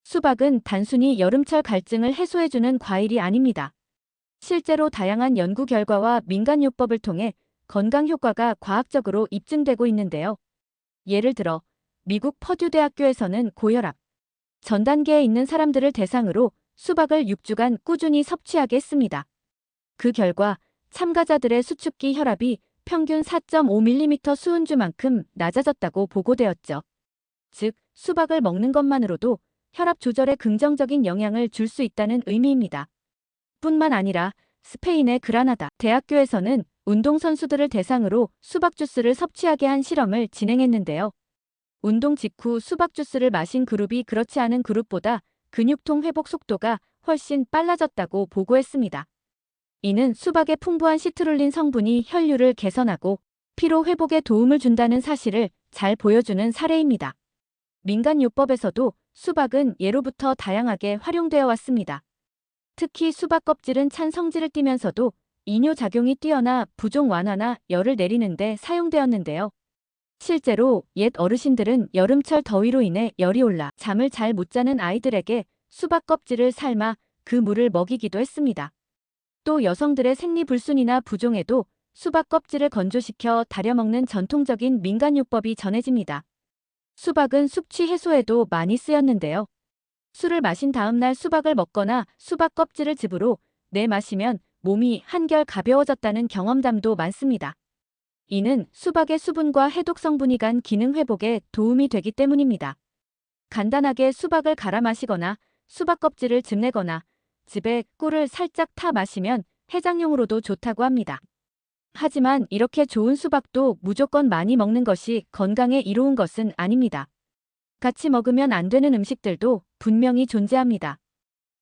수박은 단순히 여름철 갈증을 해소해주는 과일이 아닙니다. 실제로 다양한 연구 결과와 민간요법을 통해 건강 효과가 과학적으로 입증되고 있는데요. 예를 들어 미국 퍼듀 대학교에서는 고혈압 전 단계에 있는 사람들을 대상으로 수박을 6주간 꾸준히 섭취하게 했습니다. 그 결과 참가자들의 수축기 혈압이 평균 4.5mm 수은주만큼 낮아졌다고 보고되었죠. 즉, 수박을 먹는 것만으로도 혈압 조절에 긍정적인 영향을 줄 수 있다는 의미입니다. 뿐만 아니라 스페인의 그라나다 대학교에서는 운동선수들을 대상으로 수박 주스를 섭취하게 한 실험을 진행했는데요. 운동 직후 수박 주스를 마신 그룹이 그렇지 않은 그룹보다 근육통 회복 속도가 훨씬 빨라졌다고 보고했습니다. 이는 수박의 풍부한 시트룰린 성분이 혈류를 개선하고 피로 회복에 도움을 준다는 사실을 잘 보여주는 사례입니다. 민간요법에서도 수박은 예로부터 다양하게 활용되어 왔습니다. 특히 수박 껍질은 찬 성질을 띠면서도 이뇨작용이 뛰어나 부종 완화나 열을 내리는 데 사용되었는데요. 실제로 옛 어르신들은 여름철 더위로 인해 열이 올라 잠을 잘 못 자는 아이들에게 수박 껍질을 삶아 그 물을 먹이기도 했습니다. 또 여성들의 생리불순이나 부종에도 수박 껍질을 건조시켜 달여 먹는 전통적인 민간요법이 전해집니다. 수박은 숙취 해소에도 많이 쓰였는데요. 술을 마신 다음 날 수박을 먹거나 수박 껍질을 즙으로 내 마시면 몸이 한결 가벼워졌다는 경험담도 많습니다. 이는 수박의 수분과 해독 성분이 간 기능 회복에 도움이 되기 때문입니다. 간단하게 수박을 갈아 마시거나 수박 껍질을 즙내거나 즙에 꿀을 살짝 타 마시면 해장용으로도 좋다고 합니다. 하지만 이렇게 좋은 수박도 무조건 많이 먹는 것이 건강에 이로운 것은 아닙니다. 같이 먹으면 안 되는 음식들도 분명히 존재합니다.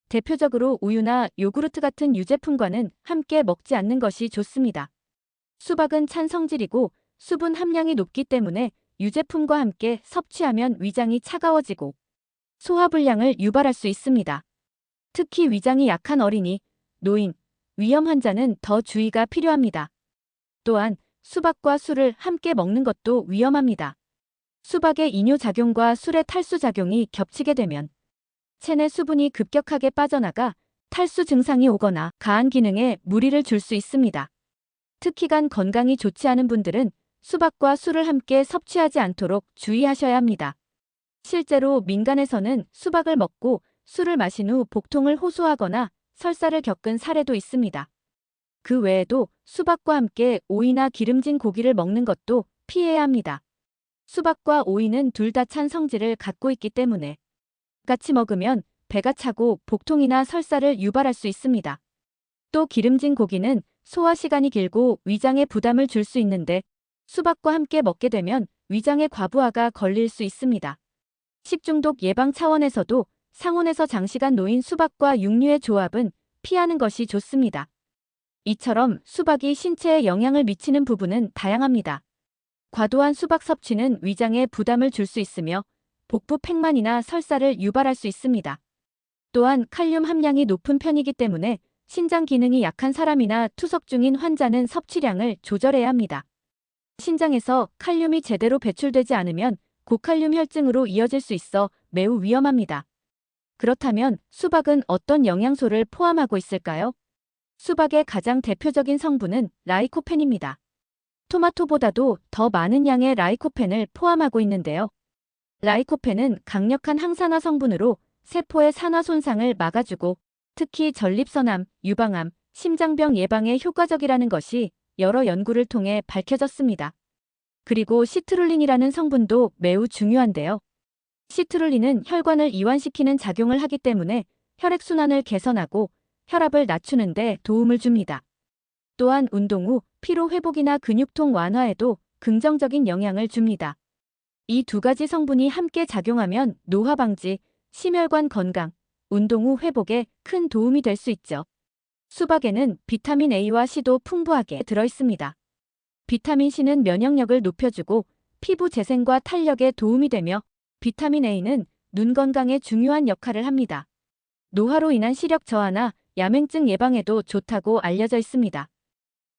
대표적으로 우유나 요구르트 같은 유제품과는 함께 먹지 않는 것이 좋습니다. 수박은 찬 성질이고 수분 함량이 높기 때문에 유제품과 함께 섭취하면 위장이 차가워지고 소화불량을 유발할 수 있습니다. 특히 위장이 약한 어린이, 노인, 위험 환자는 더 주의가 필요합니다. 또한 수박과 술을 함께 먹는 것도 위험합니다. 수박의 이뇨작용과 술의 탈수작용이 겹치게 되면 체내 수분이 급격하게 빠져나가 탈수 증상이 오거나 가한 기능에 무리를 줄 수 있습니다. 특히 간 건강이 좋지 않은 분들은 수박과 술을 함께 섭취하지 않도록 주의하셔야 합니다. 실제로 민간에서는 수박을 먹고 술을 마신 후 복통을 호소하거나 설사를 겪은 사례도 있습니다. 그 외에도 수박과 함께 오이나 기름진 고기를 먹는 것도 피해야 합니다. 수박과 오이는 둘 다 찬 성질을 갖고 있기 때문에 같이 먹으면 배가 차고 복통이나 설사를 유발할 수 있습니다. 또 기름진 고기는 소화 시간이 길고 위장에 부담을 줄 수 있는데 수박과 함께 먹게 되면 위장에 과부하가 걸릴 수 있습니다. 식중독 예방 차원에서도 상온에서 장시간 놓인 수박과 육류의 조합은 피하는 것이 좋습니다. 이처럼 수박이 신체에 영향을 미치는 부분은 다양합니다. 과도한 수박 섭취는 위장에 부담을 줄 수 있으며 복부 팽만이나 설사를 유발할 수 있습니다. 또한 칼륨 함량이 높은 편이기 때문에 신장 기능이 약한 사람이나 투석 중인 환자는 섭취량을 조절해야 합니다. 신장에서 칼륨이 제대로 배출되지 않으면 고칼륨 혈증으로 이어질 수 있어 매우 위험합니다. 그렇다면 수박은 어떤 영양소를 포함하고 있을까요? 수박의 가장 대표적인 성분은 라이코펜입니다. 토마토보다도 더 많은 양의 라이코펜을 포함하고 있는데요. 라이코펜은 강력한 항산화 성분으로 세포의 산화 손상을 막아주고 특히 전립선암, 유방암, 심장병 예방에 효과적이라는 것이 여러 연구를 통해 밝혀졌습니다. 그리고 시트룰린이라는 성분도 매우 중요한데요. 시트룰린은 혈관을 이완시키는 작용을 하기 때문에 혈액순환을 개선하고 혈압을 낮추는 데 도움을 줍니다. 또한 운동 후 피로 회복이나 근육통 완화에도 긍정적인 영향을 줍니다. 이 두 가지 성분이 함께 작용하면 노화 방지, 심혈관 건강, 운동 후 회복에 큰 도움이 될 수 있죠. 수박에는 비타민 A와 C도 풍부하게 들어있습니다. 비타민 C는 면역력을 높여주고 피부 재생과 탄력에 도움이 되며 비타민 A는 눈 건강에 중요한 역할을 합니다. 노화로 인한 시력 저하나 야맹증 예방에도 좋다고 알려져 있습니다.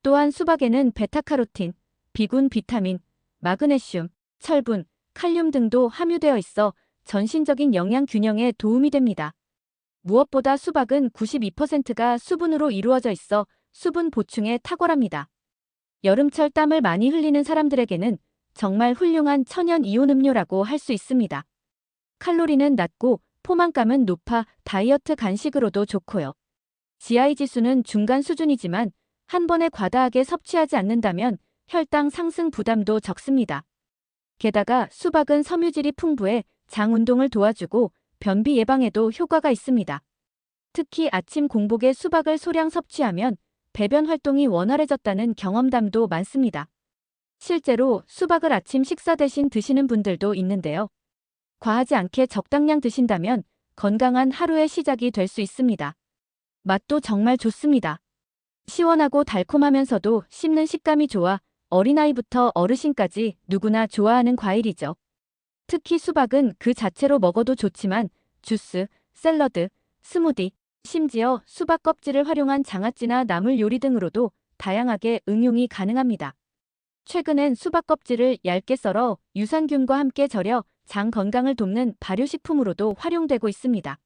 또한 수박에는 베타카로틴, 비군 비타민, 마그네슘, 철분, 칼륨 등도 함유되어 있어 전신적인 영양 균형에 도움이 됩니다. 무엇보다 수박은 92%가 수분으로 이루어져 있어 수분 보충에 탁월합니다. 여름철 땀을 많이 흘리는 사람들에게는 정말 훌륭한 천연 이온 음료라고 할 수 있습니다. 칼로리는 낮고 포만감은 높아 다이어트 간식으로도 좋고요. GI 지수는 중간 수준이지만 한 번에 과다하게 섭취하지 않는다면 혈당 상승 부담도 적습니다. 게다가 수박은 섬유질이 풍부해 장 운동을 도와주고 변비 예방에도 효과가 있습니다. 특히 아침 공복에 수박을 소량 섭취하면 배변 활동이 원활해졌다는 경험담도 많습니다. 실제로 수박을 아침 식사 대신 드시는 분들도 있는데요. 과하지 않게 적당량 드신다면 건강한 하루의 시작이 될 수 있습니다. 맛도 정말 좋습니다. 시원하고 달콤하면서도 씹는 식감이 좋아 어린아이부터 어르신까지 누구나 좋아하는 과일이죠. 특히 수박은 그 자체로 먹어도 좋지만 주스, 샐러드, 스무디, 심지어 수박 껍질을 활용한 장아찌나 나물 요리 등으로도 다양하게 응용이 가능합니다. 최근엔 수박 껍질을 얇게 썰어 유산균과 함께 절여 장 건강을 돕는 발효식품으로도 활용되고 있습니다.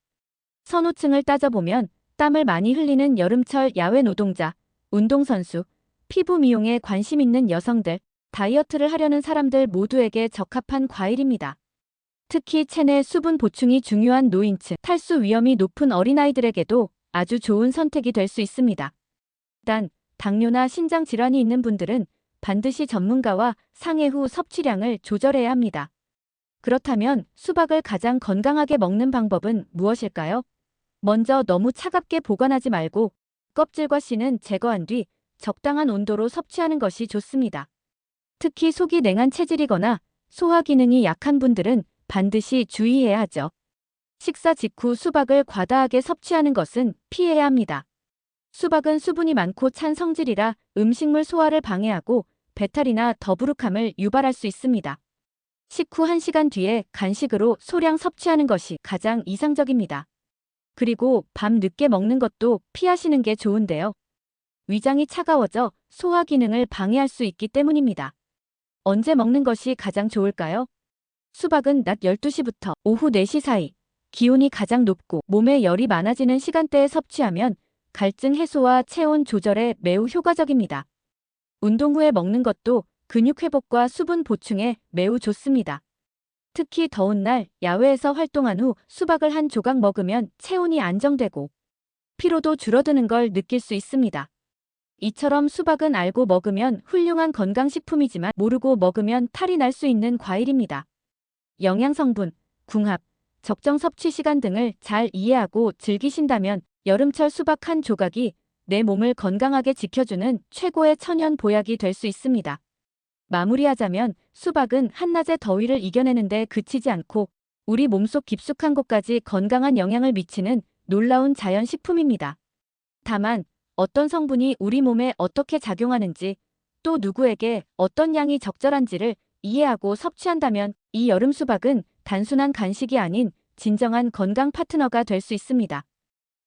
선호층을 따져보면 땀을 많이 흘리는 여름철 야외 노동자, 운동선수, 피부 미용에 관심 있는 여성들, 다이어트를 하려는 사람들 모두에게 적합한 과일입니다. 특히 체내 수분 보충이 중요한 노인층, 탈수 위험이 높은 어린아이들에게도 아주 좋은 선택이 될 수 있습니다. 단, 당뇨나 신장 질환이 있는 분들은 반드시 전문가와 상의 후 섭취량을 조절해야 합니다. 그렇다면 수박을 가장 건강하게 먹는 방법은 무엇일까요? 먼저 너무 차갑게 보관하지 말고 껍질과 씨는 제거한 뒤 적당한 온도로 섭취하는 것이 좋습니다. 특히 속이 냉한 체질이거나 소화 기능이 약한 분들은 반드시 주의해야 하죠. 식사 직후 수박을 과다하게 섭취하는 것은 피해야 합니다. 수박은 수분이 많고 찬 성질이라 음식물 소화를 방해하고 배탈이나 더부룩함을 유발할 수 있습니다. 식후 1시간 뒤에 간식으로 소량 섭취하는 것이 가장 이상적입니다. 그리고 밤 늦게 먹는 것도 피하시는 게 좋은데요. 위장이 차가워져 소화 기능을 방해할 수 있기 때문입니다. 언제 먹는 것이 가장 좋을까요? 수박은 낮 12시부터 오후 4시 사이, 기온이 가장 높고 몸에 열이 많아지는 시간대에 섭취하면 갈증 해소와 체온 조절에 매우 효과적입니다. 운동 후에 먹는 것도 근육 회복과 수분 보충에 매우 좋습니다. 특히 더운 날 야외에서 활동한 후 수박을 한 조각 먹으면 체온이 안정되고 피로도 줄어드는 걸 느낄 수 있습니다. 이처럼 수박은 알고 먹으면 훌륭한 건강식품이지만 모르고 먹으면 탈이 날 수 있는 과일입니다. 영양성분, 궁합, 적정 섭취 시간 등을 잘 이해하고 즐기신다면 여름철 수박 한 조각이 내 몸을 건강하게 지켜주는 최고의 천연 보약이 될 수 있습니다. 마무리하자면 수박은 한낮의 더위를 이겨내는 데 그치지 않고 우리 몸속 깊숙한 곳까지 건강한 영향을 미치는 놀라운 자연식품입니다. 다만 어떤 성분이 우리 몸에 어떻게 작용하는지 또 누구에게 어떤 양이 적절한지를 이해하고 섭취한다면 이 여름 수박은 단순한 간식이 아닌 진정한 건강 파트너가 될 수 있습니다.